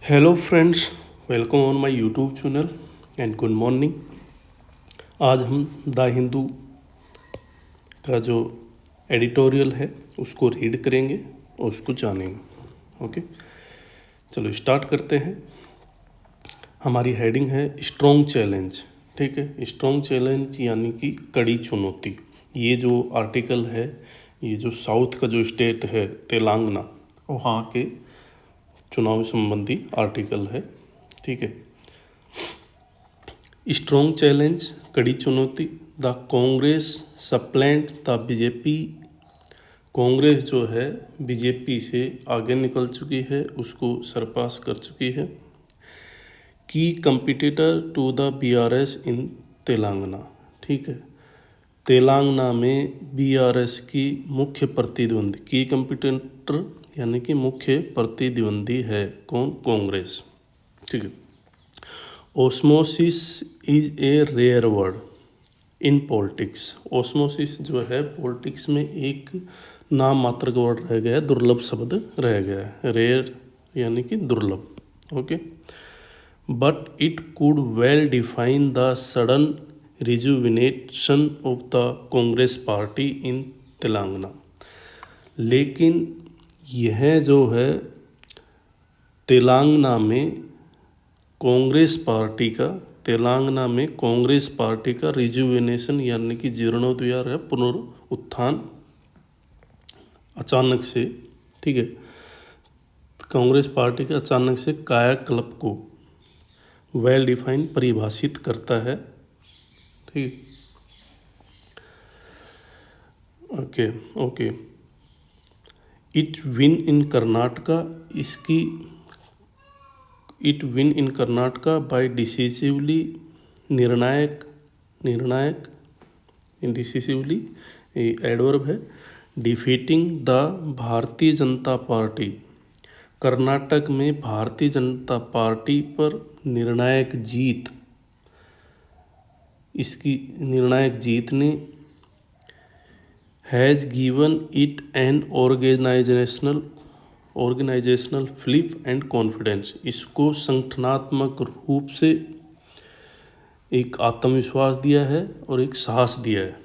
Hello friends, welcome on my YouTube channel and good morning. आज हम the Hindu का जो एडिटोरियल है उसको रीड करेंगे और उसको जानेंगे। ओके, चलो स्टार्ट करते हैं। हमारी हेडिंग है स्ट्रॉन्ग चैलेंज। ठीक है, स्ट्रॉन्ग चैलेंज यानी कि कड़ी चुनौती। ये जो आर्टिकल है, ये जो साउथ का जो स्टेट है तेलंगाना, वहाँ के चुनाव संबंधी आर्टिकल है। ठीक है, स्ट्रॉन्ग चैलेंज कड़ी चुनौती। The Congress supplant the BJP. Congress जो है बीजेपी से आगे निकल चुकी है, उसको सरपास कर चुकी है। की कंपिटिटर टू द बीआरएस इन तेलंगाना। ठीक है, तेलंगाना में बीआरएस की मुख्य प्रतिद्वंदी, की कंपिटिटर यानी कि मुख्य प्रतिद्वंदी है कौन? कांग्रेस। ठीक है, osmosis is a rare word in politics. Osmosis जो है पॉलिटिक्स में एक नाम मात्र का वर्ड रह गया है, दुर्लभ शब्द रह गया है। रेयर यानी कि दुर्लभ। Okay, but it could well define the sudden rejuvenation of the Congress party इन तेलंगाना। लेकिन यह जो है तेलंगाना में कांग्रेस पार्टी का, तेलंगाना में कांग्रेस पार्टी का रिजुविनेशन यानी कि जीर्णोद्धार है, पुनरुत्थान अचानक से। ठीक है, कांग्रेस पार्टी के अचानक से कायाकल्प को वेल डिफाइन परिभाषित करता है। ठीक, okay okay. It win in Karnataka, इसकी it win in Karnataka by decisively, निर्णायक डिसिसिवली एडवर्ब है। Defeating the Bharatiya Janata party, Karnataka में भारतीय जनता पार्टी पर निर्णायक जीत, इसकी निर्णायक जीत ने has given it an organisational flip and confidence, इसको संगठनात्मक रूप से एक आत्मविश्वास दिया है और एक साहस दिया है।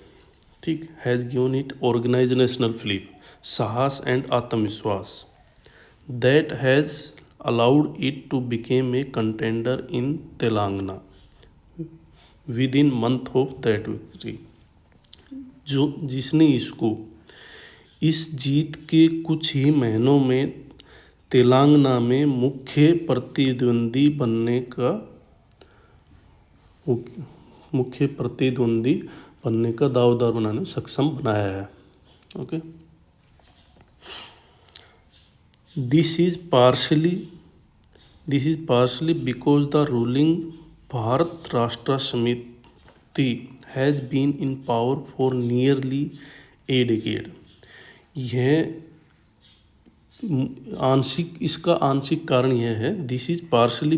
ठीक, has given it organisational flip, साहस एंड आत्मविश्वास। That has allowed it to become a contender in Telangana within month of that victory, जो जिसने इसको इस जीत के कुछ ही महीनों में तेलंगाना में मुख्य प्रतिद्वंदी बनने का दावेदार बनाने में सक्षम बनाया है। Okay, this is partially because the ruling Bharat Rashtra Samithi has been in power for nearly a decade. यह इसका आंशिक कारण यह है, दिस इज पार्शली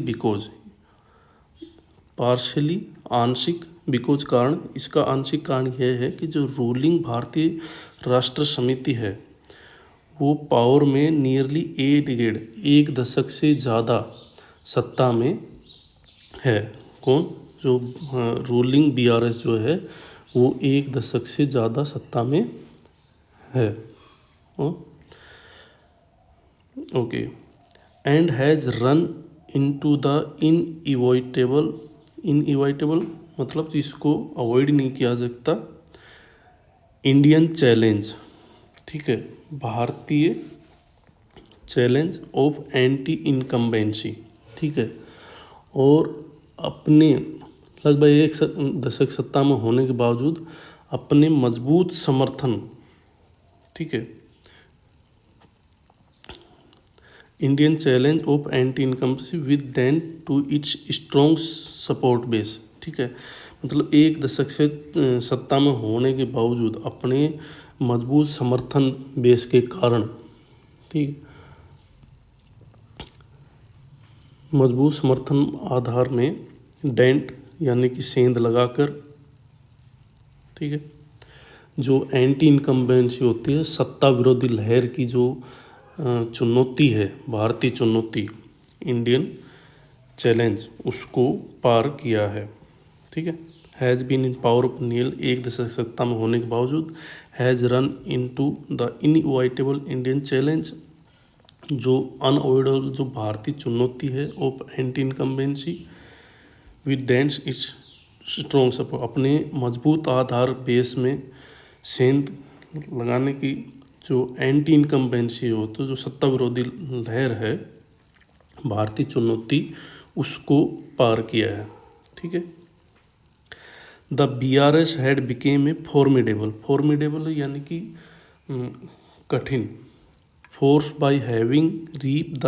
आंशिक, बिकॉज कारण, इसका आंशिक कारण यह है कि जो रूलिंग भारतीय राष्ट्र समिति है वो पावर में नियरली ए डिकेड, एक दशक से ज़्यादा सत्ता में है। कौन? जो रूलिंग बीआरएस जो है वो एक दशक से ज़्यादा सत्ता में है। Okay, and has run into the inevitable मतलब जिसको अवॉइड नहीं किया सकता, इंडियन चैलेंज। ठीक है, भारतीय चैलेंज ऑफ एंटी इनकम्बेंसी। ठीक है, और अपने लगभग एक दशक सत्ता में होने के बावजूद अपने मजबूत समर्थन, ठीक है, Indian challenge of anti incumbency with then to its strong support base. ठीक है, मतलब एक दशक से सत्ता में होने के बावजूद अपने मजबूत समर्थन बेस के कारण, ठीक, मजबूत समर्थन आधार में डेंट यानी कि सेंध लगाकर, ठीक है, जो एंटी इनकम्बेंसी होती है, सत्ता विरोधी लहर की जो चुनौती है, भारतीय चुनौती, इंडियन चैलेंज उसको पार किया है। ठीक है, has been in power of नील, एक दशक सत्ता में होने के बावजूद, has run into the inevitable Indian challenge, जो अनअवॉइडेबल, जो भारतीय चुनौती है, ऑफ एंटी इनकम्बेंसी विद डेंस इट्स स्ट्रॉन्ग सपोर्ट, अपने मजबूत आधार बेस में सेंध लगाने की जो एंटी इनकम्बेंसी हो, तो जो सत्ता विरोधी लहर है, भारतीय चुनौती, उसको पार किया है। ठीक है, the BRS had become a formidable यानी कि कठिन, force by having reap the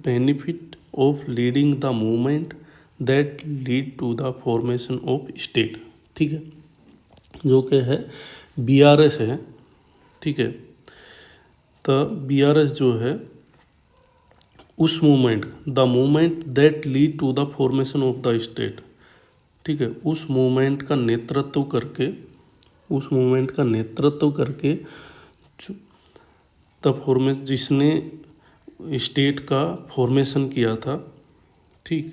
benefit of leading the movement that lead to the formation of state. ठीक है, जो कि है BRS है। ठीक है, तो BRS जो है उस movement, the movement that lead to the formation of the state. ठीक है, उस मूवमेंट का नेतृत्व करके द फॉर्मेशन, जिसने स्टेट का फॉर्मेशन किया था, ठीक,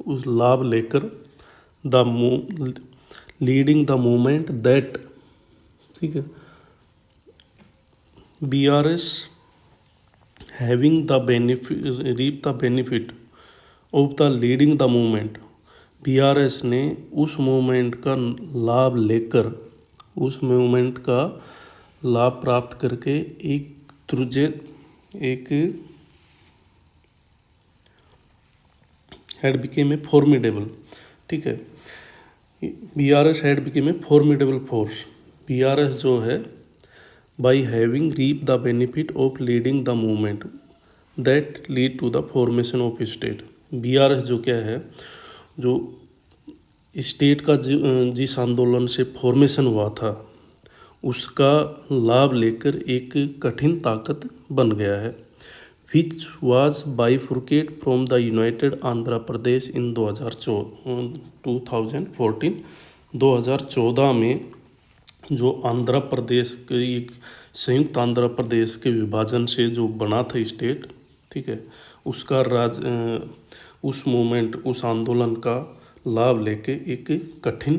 उस लाभ लेकर the leading the movement that, ठीक है, BRS having the benefit, reap the benefit of the leading the movement, BRS ने उस मूवमेंट का लाभ लेकर, उस मूवमेंट का लाभ प्राप्त करके एक हैड बिकेम ए फॉर्मिडेबल। ठीक है, BRS had become a formidable force. BRS जो है by having reap the benefit of leading the movement that lead to the formation of state. BRS जो क्या है, जो स्टेट का जिस आंदोलन से फॉर्मेशन हुआ था, उसका लाभ लेकर एक कठिन ताकत बन गया है, which was bifurcated from the united Andhra Pradesh in 2014 में, जो आंध्र प्रदेश के एक संयुक्त आंध्र प्रदेश के विभाजन से जो बना था स्टेट, ठीक है, उसका उस मूवमेंट, उस आंदोलन का लाभ लेके एक कठिन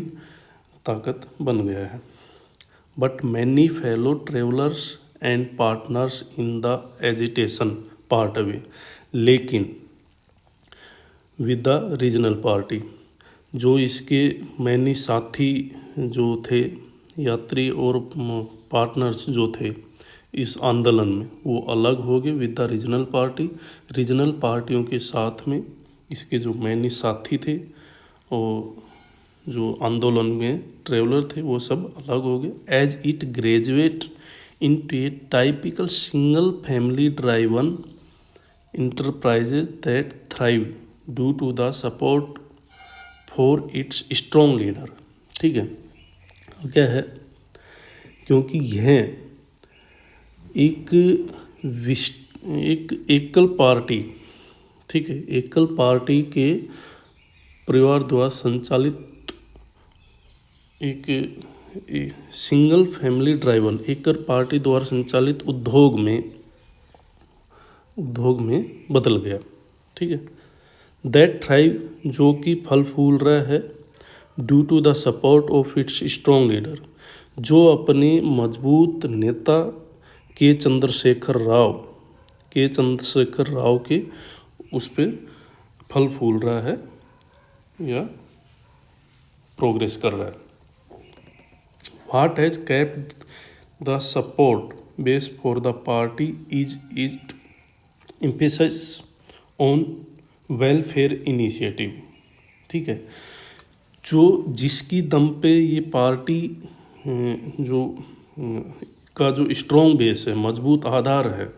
ताकत बन गया है। But many fellow travellers and partners in the agitation part away, लेकिन विद द रीजनल पार्टी, जो इसके मैनी साथी जो थे, यात्री और पार्टनर्स जो थे इस आंदोलन में, वो अलग हो गए with the regional party. Regional पार्टियों के साथ में इसके जो मैनी साथी थे और जो आंदोलन में ट्रेवलर थे, वो सब अलग हो गए। As it graduate into a typical single family driven enterprises that thrive due to the support for its strong leader. ठीक है, क्या है, क्योंकि यह एक एकल पार्टी, ठीक है, एकल पार्टी के परिवार द्वारा संचालित एक सिंगल फैमिली ड्राइवन, एकल पार्टी द्वारा संचालित उद्योग में बदल गया। ठीक है, दैट थ्राइव, जो कि फल फूल रहा है, due to the support of its strong leader, जो अपने मजबूत नेता के चंद्रशेखर राव के उस पर फल फूल रहा है या प्रोग्रेस कर रहा है। What has kept the support base for the party is it emphasis on welfare initiative. ठीक है, जो जिसकी दम पे ये पार्टी का जो स्ट्रॉन्ग बेस है, मजबूत आधार है,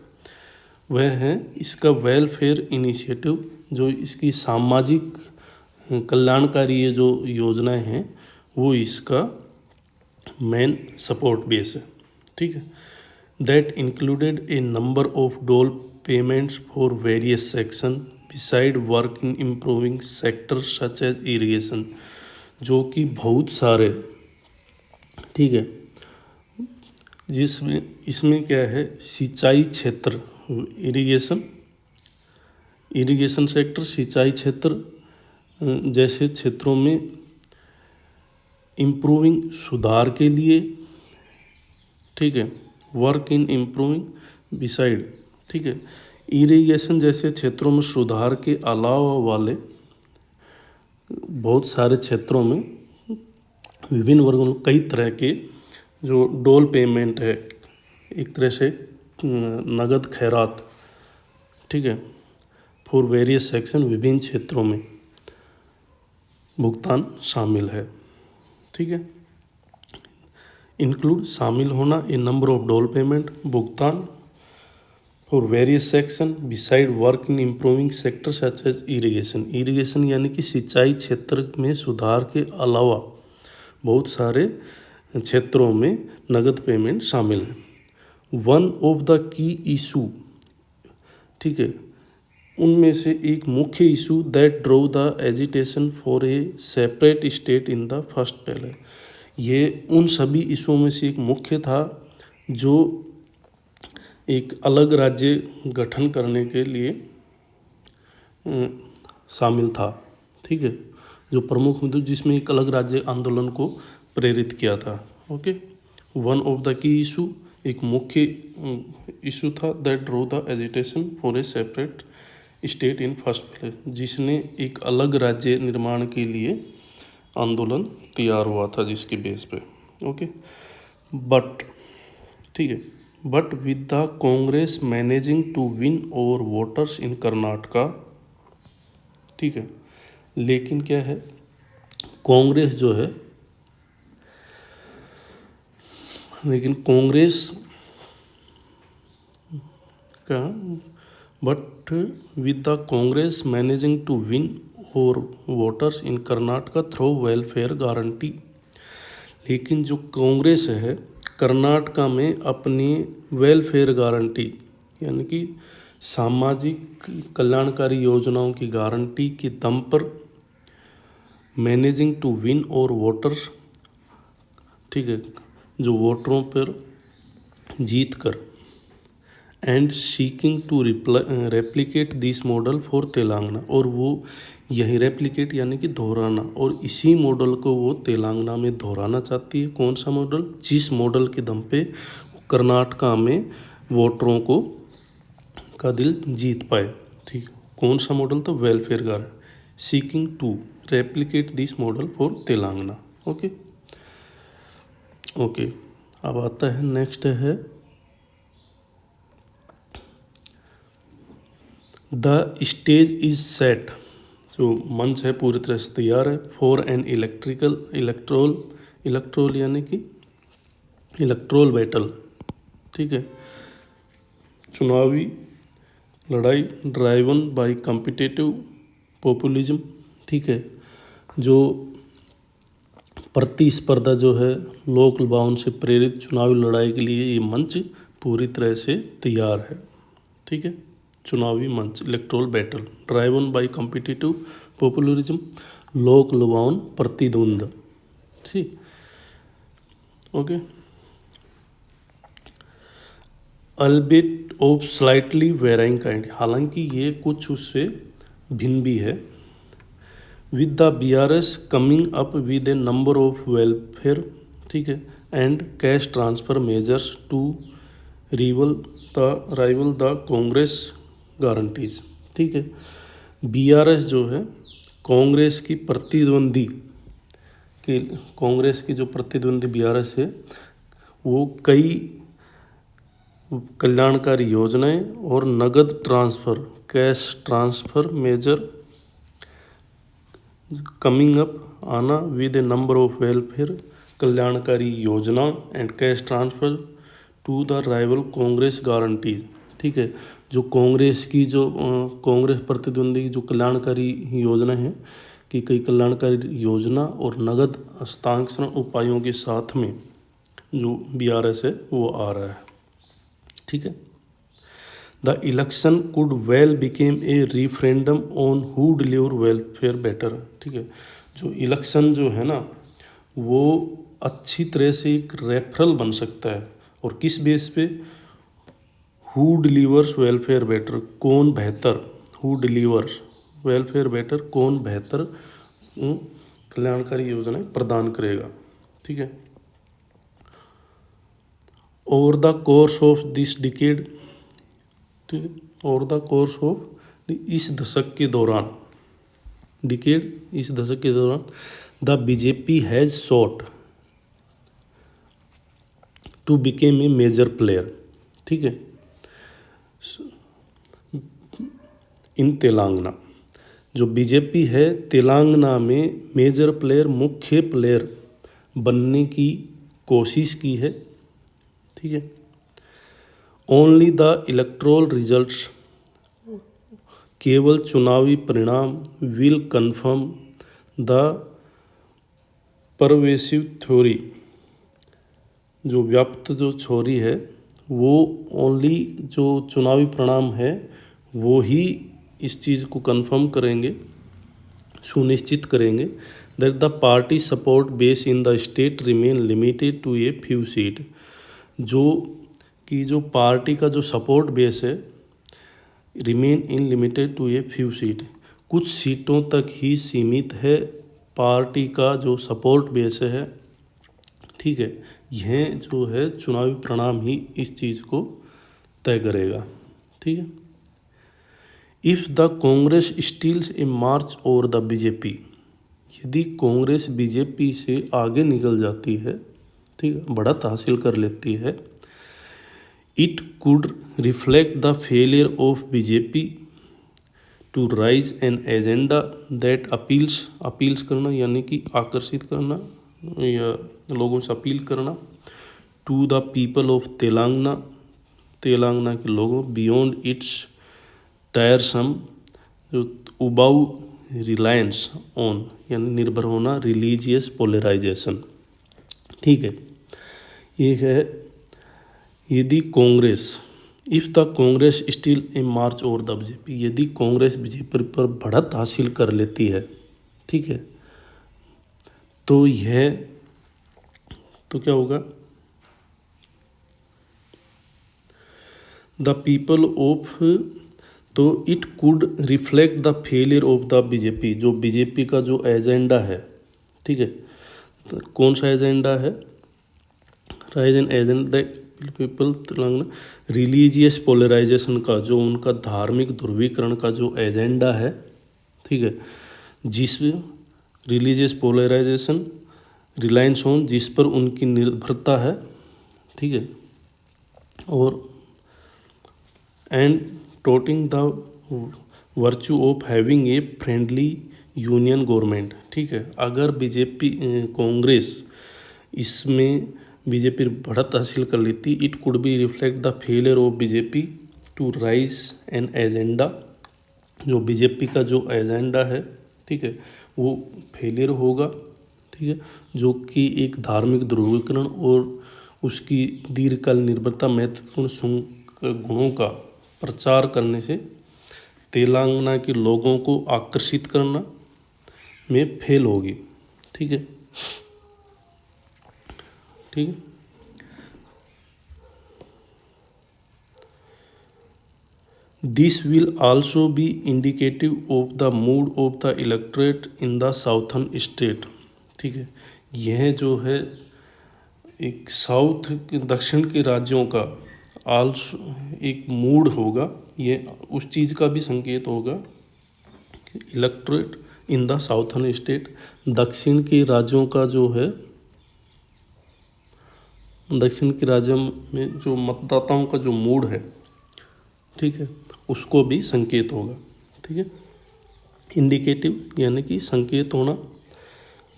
वह है इसका वेलफेयर इनिशिएटिव, जो इसकी सामाजिक कल्याणकारी ये जो योजनाएं हैं, वो इसका मेन सपोर्ट बेस है। ठीक है, that included a number of dole payments for various section beside work in improving sector such as irrigation, जो कि बहुत सारे, ठीक है, जिसमें इसमें क्या है, सिंचाई क्षेत्र, इरिगेशन, इरिगेशन सेक्टर सिंचाई क्षेत्र जैसे क्षेत्रों में इम्प्रूविंग सुधार के लिए, ठीक है, वर्क इन इम्प्रूविंग बिसाइड, ठीक है, इरिगेशन जैसे क्षेत्रों में सुधार के अलावा वाले बहुत सारे क्षेत्रों में विभिन्न वर्गों में कई तरह के जो डोल पेमेंट है, एक तरह से नगद खैरात, ठीक है, फॉर वेरियस सेक्शन विभिन्न क्षेत्रों में भुगतान शामिल है, ठीक है। इंक्लूड शामिल होना a number of dole payment भुगतान for various section beside work in improving sector such as irrigation. Irrigation यानी कि सिंचाई क्षेत्र में सुधार के अलावा बहुत सारे क्षेत्रों में नगद पेमेंट शामिल है। One of the key issue, ठीक है, उनमें से एक मुख्य issue that drew the agitation for a separate state in the first पहले, ये उन सभी इशूओं में से एक मुख्य था जो एक अलग राज्य गठन करने के लिए शामिल था, ठीक है, जो प्रमुख मुद्दे जिसमें एक अलग राज्य आंदोलन को प्रेरित किया था। Okay, one of the key issue, एक मुख्य इशू था that drew the agitation for a separate state in first place, जिसने एक अलग राज्य निर्माण के लिए आंदोलन तैयार हुआ था जिसके बेस पे। ओके, बट, ठीक है, but with the Congress managing to win over voters in Karnataka, ठीक है, लेकिन क्या है, कांग्रेस जो है, लेकिन कांग्रेस का, but with the Congress managing to win over voters in Karnataka through welfare guarantee, लेकिन जो कांग्रेस है कर्नाटका में अपनी वेलफेयर गारंटी यानी कि सामाजिक कल्याणकारी योजनाओं की गारंटी के दम पर managing to win over voters, ठीक है, जो वोटरों पर जीत कर and seeking to replicate this model for Telangana, और वो यही रेप्लिकेट यानी कि दोहराना, और इसी मॉडल को वो तेलंगाना में दोहराना चाहती है। कौन सा मॉडल? जिस मॉडल के दम पे कर्नाटका में वोटरों को का दिल जीत पाए, ठीक, कौन सा मॉडल? तो welfare guarantee, seeking to replicate this model for Telangana. Okay okay, अब आता है नेक्स्ट है द स्टेज इज सेट, जो मंच है पूरी तरह से तैयार है फॉर एन इलेक्ट्रोल यानी कि इलेक्ट्रोल बैटल, ठीक है, चुनावी लड़ाई ड्राइवन बाय कॉम्पिटिटिव पॉपुलिज्म, ठीक है, जो प्रतिस्पर्धा जो है लोक लुभावन से प्रेरित चुनावी लड़ाई के लिए ये मंच पूरी तरह से तैयार है, ठीक है, चुनावी मंच electoral battle driven by competitive populism, लोक लुभावन प्रतिद्वंद, ठीक, okay, albeit of slightly varying kind, हालांकि ये कुछ उससे भिन्न भी है, with the BRS coming up with a number of welfare, ठीक है, and cash transfer measures to rival the Congress guarantees, ठीक है, BRS जो है कांग्रेस की प्रतिद्वंदी के, कांग्रेस की जो प्रतिद्वंदी BRS है वो कई कल्याणकारी योजनाएं और नगद transfer cash transfer measure coming up आना with a number of welfare कल्याणकारी योजना and cash transfer to the rival Congress guarantees, ठीक है, जो कांग्रेस की जो कांग्रेस प्रतिद्वंदी की जो कल्याणकारी योजना है कि कई कल्याणकारी योजना और नगद हस्तांतरण उपायों के साथ में जो BRS है वो आ रहा है, ठीक है। The election could well became a referendum on who deliver welfare better, ठीक है, जो इलेक्शन जो है ना वो अच्छी तरह से एक रेफरल बन सकता है, और किस बेस पे? हु डिलीवर्स वेलफेयर बेटर, कौन बेहतर हु डिलीवर्स वेलफेयर बेटर, कौन बेहतर कल्याणकारी योजनाएं प्रदान करेगा। ठीक है। Over the course of this decade, ठीक है, ओवर द कोर्स ऑफ इस दशक के दौरान, डिकेड इस दशक के दौरान, the BJP has sought to become a major player. ठीक है। इन तेलंगाना, जो बीजेपी है तेलंगाना में मेजर प्लेयर, मुख्य प्लेयर बनने की कोशिश की है। ठीक है। ओनली द इलेक्टोरल रिजल्ट्स, केवल चुनावी परिणाम, will confirm the pervasive theory, जो व्याप्त जो थ्योरी है वो ओनली जो चुनावी परिणाम है वो ही इस चीज़ को कन्फर्म करेंगे, सुनिश्चित करेंगे। That the party support base in the state remain limited to a few seat, जो कि जो पार्टी का जो सपोर्ट बेस है remain in limited to a few seat, कुछ सीटों तक ही सीमित है पार्टी का जो सपोर्ट बेस है। ठीक है। यह जो है चुनावी परिणाम ही इस चीज़ को तय करेगा। ठीक है। If the Congress steals a march over the BJP, यदि कांग्रेस बीजेपी से आगे निकल जाती है, ठीक है, बढ़त हासिल कर लेती है, it could reflect the failure of BJP to raise an agenda that appeals करना, यानी कि आकर्षित करना या लोगों से अपील करना, to the people of Telangana, Telangana के लोगों, बियॉन्ड इट्स टायरसम, जो उबाऊ रिलायंस ऑन, यानी निर्भर होना, रिलीजियस पोलराइजेशन। ठीक है। ये है यदि Congress, if the Congress still a march over the BJP, यदि कांग्रेस बीजेपी पर बढ़त हासिल कर लेती है, ठीक है, तो यह तो क्या होगा, द पीपल ऑफ, तो it could reflect the failure of the BJP, जो बीजेपी का जो एजेंडा है, ठीक है, तो कौन सा एजेंडा है, raise an agenda people Telangana, religious polarisation का, जो उनका धार्मिक ध्रुवीकरण का जो एजेंडा है, ठीक है, जिस रिलीजियस पोलराइजेशन रिलायंस ऑन, जिस पर उनकी निर्भरता है, ठीक है, और and toting the virtue of having a friendly union government. ठीक है। अगर बीजेपी कांग्रेस इसमें बीजेपी बढ़त हासिल कर लेती, it could be reflect the failure of BJP to raise an agenda, जो बीजेपी का जो एजेंडा है, ठीक है, वो फेलियर होगा। ठीक है। जो कि एक धार्मिक ध्रुवीकरण और उसकी दीर्घकाल निर्भरता महत्वपूर्ण गुणों का प्रचार करने से तेलंगाना के लोगों को आकर्षित करना में फेल होगी। ठीक है। ठीक है। This will also be indicative of the mood off the electorate in the southern state. ठीक है। यह जो है एक साउथ के दक्षिण के राज्यों का आल्सो एक मूड होगा, ये उस चीज़ का भी संकेत होगा कि electorate in the southern state, दक्षिण के राज्यों का जो है, दक्षिण के राज्यों में जो मतदाताओं का जो मूड है, ठीक है, उसको भी संकेत होगा। ठीक है। इंडिकेटिव यानी कि संकेत होना,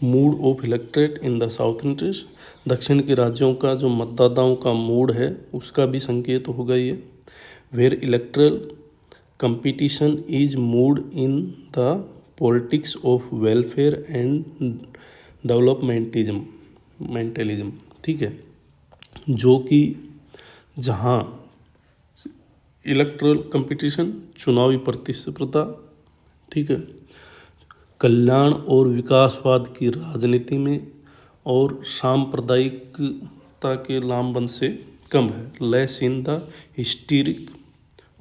mood off electorate in the southern state, दक्षिण के राज्यों का जो मतदाताओं का मूड है उसका भी संकेत होगा ये। Where electoral competition is moored in the politics of welfare and developmentalism. ठीक है। जो कि जहाँ इलेक्ट्रल कंपटीशन चुनावी प्रतिस्पर्धा, ठीक है, कल्याण और विकासवाद की राजनीति में और सांप्रदायिकता के लामबंद से कम है, less in the hysteric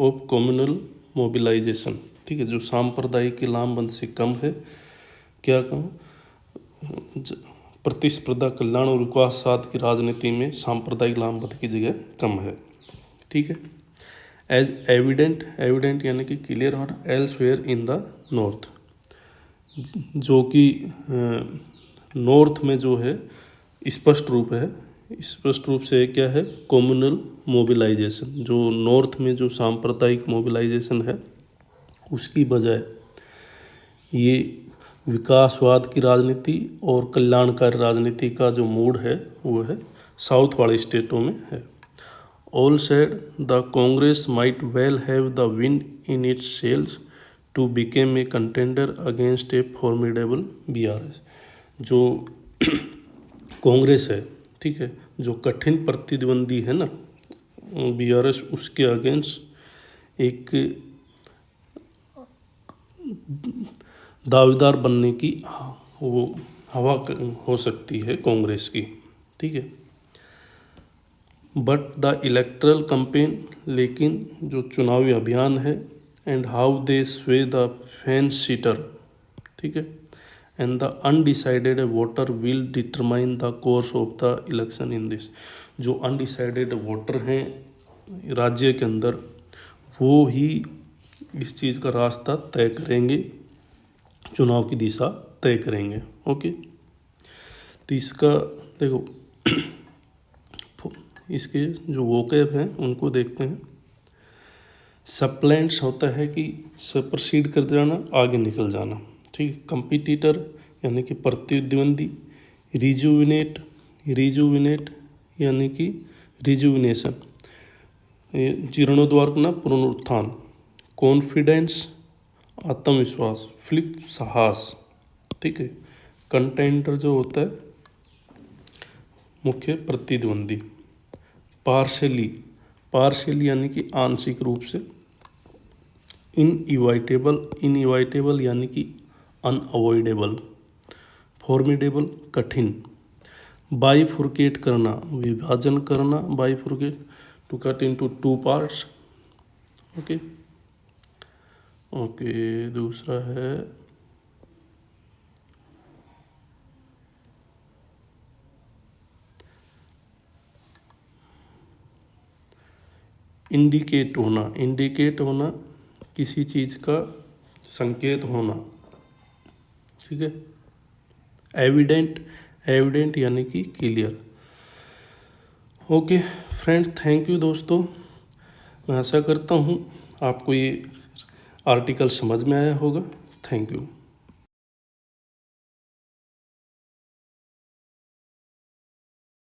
of communal mobilisation. ठीक है, जो सांप्रदायिक लामबंद से कम है। क्या कम? प्रतिस्पर्धा, कल्याण और विकास साध की राजनीति में सांप्रदायिक लामबंद की जगह कम है। ठीक है। एज एविडेंट, एविडेंट यानी कि क्लियर और एल्सवेयर इन द नॉर्थ, जो कि नॉर्थ में जो है स्पष्ट रूप है, स्पष्ट रूप से क्या है, कम्युनल मोबिलाइजेशन। जो नॉर्थ में जो सांप्रदायिक मोबिलाइजेशन है उसकी बजाय ये विकासवाद की राजनीति और कल्याणकारी राजनीति का जो मूड है वो है साउथ वाले स्टेटों में है। All said the Congress might well have the wind in its sails to become a contender against a formidable BRS. जो कांग्रेस है, ठीक है, जो कठिन प्रतिद्वंदी है ना बीआरएस, उसके अगेंस्ट एक दावेदार बनने की वो हवा हो सकती है कांग्रेस की। ठीक है। बट द इलेक्ट्रल कैंपेन, लेकिन जो चुनावी अभियान है, एंड हाउ दे स्वे द फेंस सीटर, ठीक है, and the undecided voter will determine the course of the election in this. जो अनडिसाइडेड वोटर हैं राज्य के अंदर, वो ही इस चीज़ का रास्ता तय करेंगे, चुनाव की दिशा तय करेंगे। ओके, तो इसका देखो इसके जो वोकैब हैं उनको देखते हैं। सप्लेंट्स होता है कि प्रसीड कर जाना, आगे निकल जाना। ठीक। कंपिटिटर यानी कि प्रतिद्वंदी। रिजुविनेट, रिजुविनेट यानी कि रिजुविनेशन, जीर्णोद्वार करना, पुनरुत्थान। कॉन्फिडेंस, आत्मविश्वास। फ्लिप, साहस। ठीक है। कंटेंडर जो होता है मुख्य प्रतिद्वंदी। पार्शली, पार्शली यानी कि आंशिक रूप से। इनइवाइटेबल, इनइवाइटेबल यानी कि अनअवॉइडेबल। फॉर्मिडेबल, कठिन। बाइफुर्केट करना, विभाजन करना, bifurcate, to cut into two parts. Okay okay, दूसरा है इंडिकेट होना, इंडिकेट होना किसी चीज़ का संकेत होना। ठीक है। एविडेंट, एविडेंट यानी कि clear. Okay friends, thank you दोस्तों। मैं आशा करता हूँ आपको ये आर्टिकल समझ में आया होगा। Thank you.